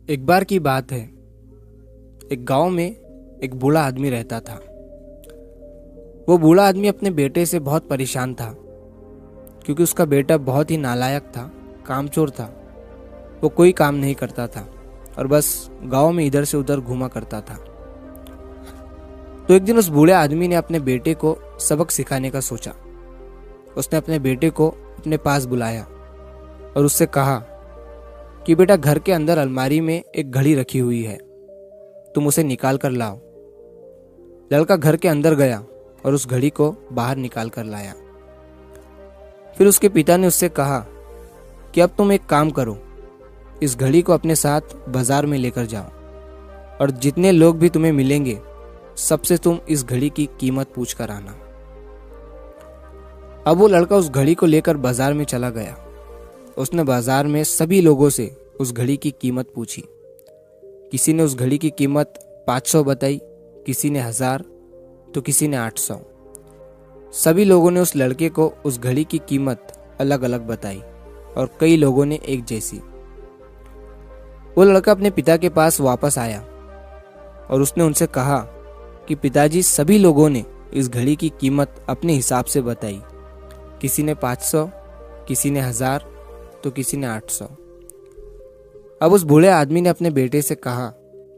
एक बार की बात है। एक गांव में एक बूढ़ा आदमी रहता था। वो बूढ़ा आदमी अपने बेटे से बहुत परेशान था, क्योंकि उसका बेटा बहुत ही नालायक था, कामचोर था। वो कोई काम नहीं करता था और बस गांव में इधर से उधर घूमा करता था। तो एक दिन उस बूढ़े आदमी ने अपने बेटे को सबक सिखाने का सोचा। उसने अपने बेटे को अपने पास बुलाया और उससे कहा कि बेटा, घर के अंदर अलमारी में एक घड़ी रखी हुई है, तुम उसे निकाल कर लाओ। लड़का घर के अंदर गया और उस घड़ी को बाहर निकाल कर लाया। फिर उसके पिता ने उससे कहा कि अब तुम एक काम करो, इस घड़ी को अपने साथ बाजार में लेकर जाओ और जितने लोग भी तुम्हें मिलेंगे सबसे तुम इस घड़ी की कीमत पूछ कर आना। अब वो लड़का उस घड़ी को लेकर बाजार में चला गया। उसने बाजार में सभी लोगों से उस घड़ी की कीमत पूछी। किसी ने उस घड़ी की कीमत 500 बताई, किसी ने 1000, तो किसी ने 800। सभी लोगों ने उस लड़के को उस घड़ी की कीमत अलग अलग बताई और कई लोगों ने एक जैसी। वो लड़का अपने पिता के पास वापस आया और उसने उनसे कहा कि पिताजी, सभी लोगों ने इस घड़ी की कीमत अपने हिसाब से बताई। किसी ने 500, किसी ने 1000, तो किसी ने 800। अब उस बूढ़े आदमी ने अपने बेटे से कहा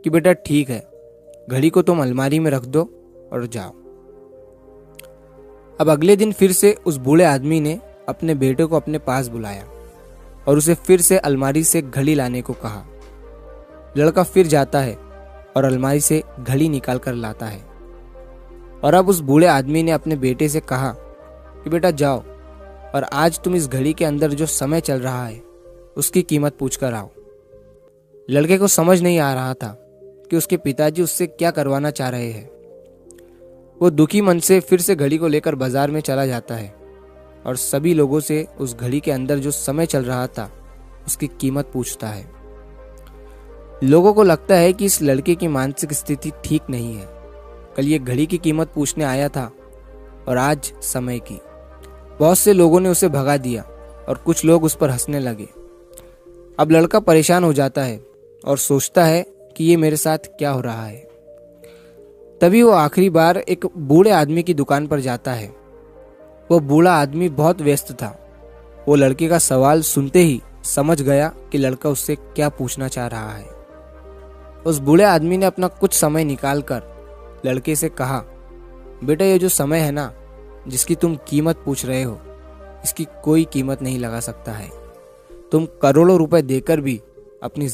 कि बेटा ठीक है, घड़ी को तुम अलमारी में रख दो और जाओ। अब अगले दिन फिर से उस बूढ़े आदमी ने अपने बेटे को अपने पास बुलाया और उसे फिर से अलमारी से घड़ी लाने को कहा। लड़का फिर जाता है और अलमारी से घड़ी निकाल कर लाता है। और अब उस बूढ़े आदमी ने अपने बेटे से कहा कि बेटा जाओ और आज तुम इस घड़ी के अंदर जो समय चल रहा है उसकी कीमत पूछ कर आओ। लड़के को समझ नहीं आ रहा था कि उसके पिताजी उससे क्या करवाना चाह रहे हैं। वो दुखी मन से फिर से घड़ी को लेकर बाजार में चला जाता है और सभी लोगों से उस घड़ी के अंदर जो समय चल रहा था उसकी कीमत पूछता है। लोगों को लगता है कि इस लड़के की मानसिक स्थिति ठीक नहीं है। कल ये घड़ी की कीमत पूछने आया था और आज समय की। बहुत से लोगों ने उसे भगा दिया और कुछ लोग उस पर हंसने लगे। अब लड़का परेशान हो जाता है और सोचता है कि ये मेरे साथ क्या हो रहा है। तभी वो आखिरी बार एक बूढ़े आदमी की दुकान पर जाता है। वो बूढ़ा आदमी बहुत व्यस्त था। वो लड़के का सवाल सुनते ही समझ गया कि लड़का उससे क्या पूछना चाह रहा है। उस बूढ़े आदमी ने अपना कुछ समय निकालकर लड़के से कहा, बेटा, ये जो समय है ना, जिसकी तुम कीमत पूछ रहे हो, इसकी कोई कीमत नहीं लगा सकता है। तुम करोड़ों रुपए देकर भी अपनी